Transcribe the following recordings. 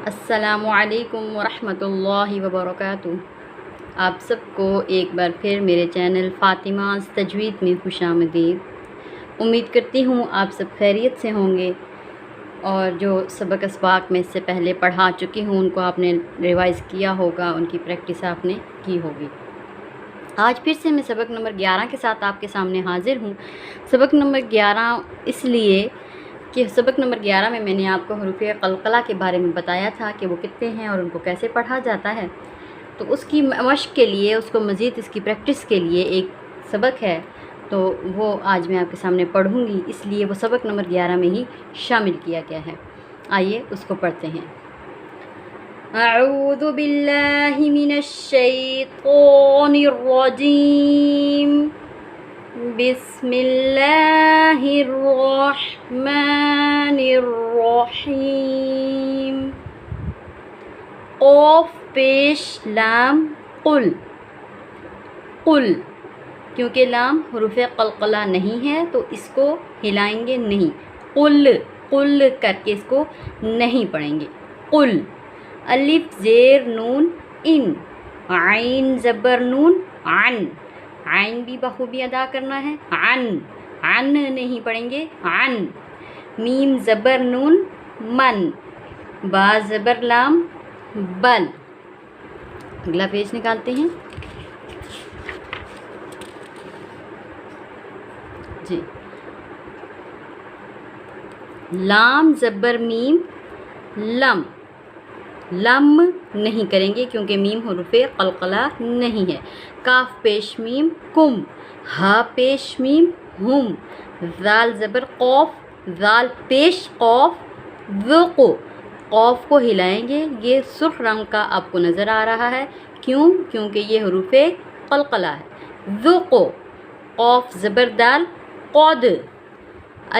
السلام علیکم ورحمۃ اللہ وبرکاتہ۔ آپ سب کو ایک بار پھر میرے چینل فاطمہ's تجوید میں خوش آمدید۔ امید کرتی ہوں آپ سب خیریت سے ہوں گے اور جو سبق اسباق میں اس سے پہلے پڑھا چکی ہوں ان کو آپ نے ریوائز کیا ہوگا، ان کی پریکٹس آپ نے کی ہوگی۔ آج پھر سے میں سبق نمبر 11 کے ساتھ آپ کے سامنے حاضر ہوں۔ سبق نمبر 11 اس لیے کہ سبق نمبر 11 میں نے آپ کو حروف قلقلہ کے بارے میں بتایا تھا کہ وہ کتنے ہیں اور ان کو کیسے پڑھا جاتا ہے، تو اس کی مشق کے لیے، اس کو مزید اس کی پریکٹس کے لیے ایک سبق ہے، تو وہ آج میں آپ کے سامنے پڑھوں گی، اس لیے وہ سبق نمبر 11 میں ہی شامل کیا گیا ہے۔ آئیے اس کو پڑھتے ہیں۔ اعوذ باللہ من الشیطان الرجیم، بسم اللہ الرحمن الرحیم۔ قاف پیش لام قل، قل، کیونکہ لام حروف قلقلہ نہیں ہے تو اس کو ہلائیں گے نہیں، قل، قل کر کے اس کو نہیں پڑھیں گے، قل۔ الف زیر نون ان، عین زبر نون عن، عین بھی بخوبی ادا کرنا ہے، عن، عن نہیں پڑھیں گے، عن۔ میم زبر نون من، با زبر لام بل۔ اگلا پیج نکالتے ہیں جی۔ لام زبر میم لم، لم نہیں کریں گے کیونکہ میم حروف قلقلہ نہیں ہے۔ کاف پیش میم کم، ہا پیش میم ہم، ذال زبر قوف، ذال پیش قوف ذقو، قوف کو ہلائیں گے، یہ سرخ رنگ کا آپ کو نظر آ رہا ہے، کیوں؟ کیونکہ یہ حروف قلقلہ ہے۔ ذقو، قوف زبر دال قد،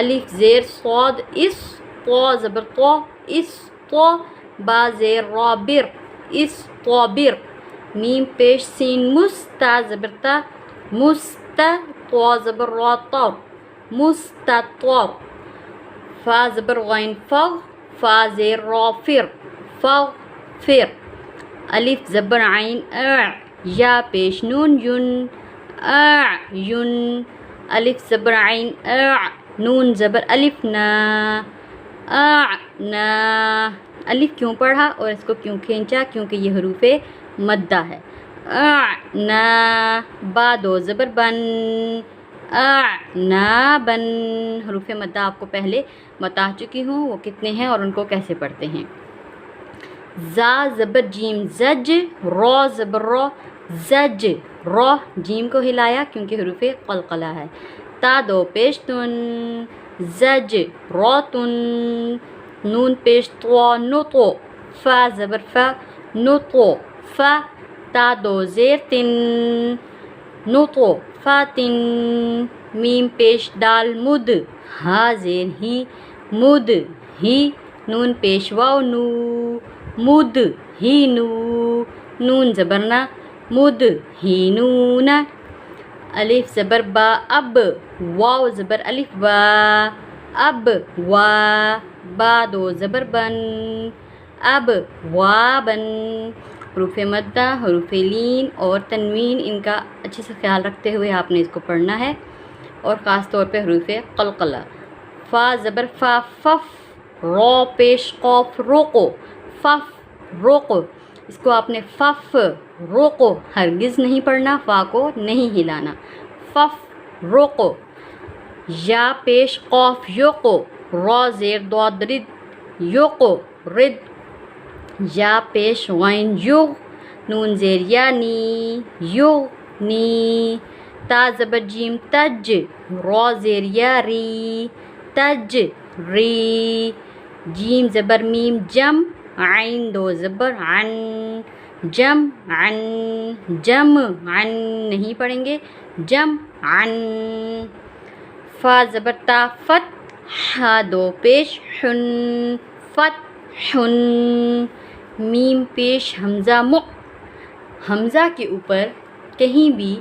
الف زیر صاد اس، طا زبر طا اس طا، با زیر را بر اس طابر، میم پیش سین مس، تا زبر تا مست، طا زبر را طر مستطر، فا زبر غین فغ، فا زیر را فر فغفر، الف زبر عین اع، یا پیش نون ین اعین، الف زبر عین اع، نون زبر الف نا اعنا۔ الف کیوں پڑھا اور اس کو کیوں کھینچا؟ کیونکہ یہ حروف مدہ ہے، اعنا۔ با دو زبر بن، اعنابن، حروف مدہ آپ کو پہلے بتا چکی ہوں وہ کتنے ہیں اور ان کو کیسے پڑھتے ہیں۔ زا زبر جیم زج، را زبر را زج، را، جیم کو ہلایا کیونکہ حروف قلقلہ ہے۔ تا دو پیش تن، زج راتن، نون پیش طوا نطو، فا زبر فا نطو فا، تا دو زیر تن، نطو فاتن، میم پیش دال مد، ہا زیر ہی مد ہی، نون پیش واو نو، مد ہی نو، نون زبرنا مد ہی نون، الف زبر با اب، واو زبر الف وا، اب وا، با دو زبر بن، اب وا بن۔ حروف مدہ، حروف لین اور تنوین، ان کا اچھے سے خیال رکھتے ہوئے آپ نے اس کو پڑھنا ہے، اور خاص طور پہ حروف قلقلہ۔ فا زبر فا فف، را پیش قوف روقو، فف روقو، اس کو آپ نے فف روقو ہرگز نہیں پڑھنا، فا کو نہیں ہلانا، فف روقو۔ یا پیش قوف یوقو، را زیر ضاد رد یوقو رد، یا پیش غین یغ، نون زیر یا نی یغ نی، تا زبر جیم تج، را زیر یا ری تج ری، جیم زبر میم جم، عین دو زبر عن، جم عن، جم عن نہیں پڑھیں گے، جم عن۔ فا زبر تا فت، ہا دو پیش حن، فت حن، میم پیش حمزہ مع، حمزہ کے اوپر کہیں بھی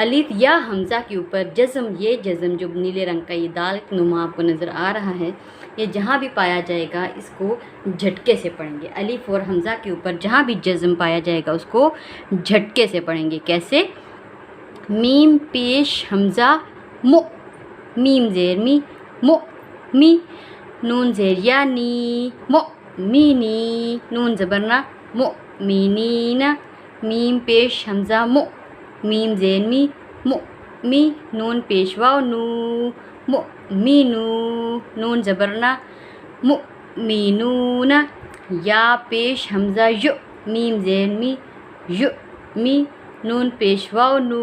الف یا حمزہ کے اوپر جزم، یہ جزم جو نیلے رنگ کا یہ دال نما آپ کو نظر آ رہا ہے، یہ جہاں بھی پایا جائے گا اس کو جھٹکے سے پڑھیں گے. الف اور حمزہ کے اوپر جہاں بھی جزم پایا جائے گا اس کو جھٹکے سے پڑھیں گے. کیسے؟ میم پیش حمزہ مو، میم زیر می مو می، نون زیر یا نی مو مینی، نون زبرنا مو مینین، میم پیش حمزہ مو، میم زیر می مو می، نون پیش واو نو مو مینو، نون زبرنا مو مینون، یا پیش حمزہ یو، میم زیر می یو می، نون پیش واو نو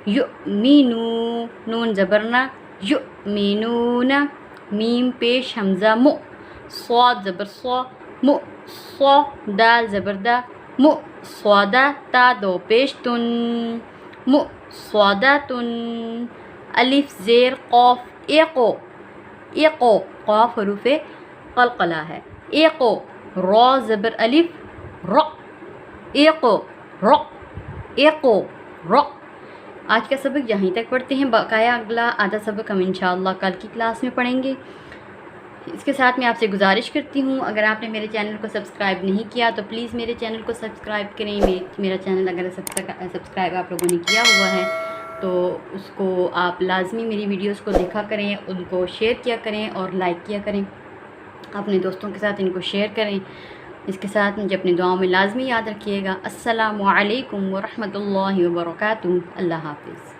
یو مینو، نون زبرنا یو مینون، میم پیش حمزہ مو، صاد زبر صا مو صا، دال زبر دا مو صادا، تا دو پیش تن مو صاداتن، الف زیر قاف ایقو، ایقو، قاف حروف قلقلہ ہے. ایقو، را زبر الف را، ایقو را، ایقو را. آج کا سبق یہیں تک پڑھتے ہیں، بقایا اگلا آدھا سبق ہم انشاءاللہ کل کی کلاس میں پڑھیں گے. اس کے ساتھ میں آپ سے گزارش کرتی ہوں، اگر آپ نے میرے چینل کو سبسکرائب نہیں کیا تو پلیز میرے چینل کو سبسکرائب کریں. میرا چینل اگر سبسکرائب آپ لوگوں نے کیا ہوا ہے تو اس کو آپ لازمی میری ویڈیوز کو دیکھا کریں، ان کو شیئر کیا کریں اور لائک کیا کریں، اپنے دوستوں کے ساتھ ان کو شیئر کریں. اس کے ساتھ مجھے اپنی دعاؤں میں لازمی یاد رکھیے گا. السلام علیکم ورحمۃ اللہ وبرکاتہ. اللہ حافظ.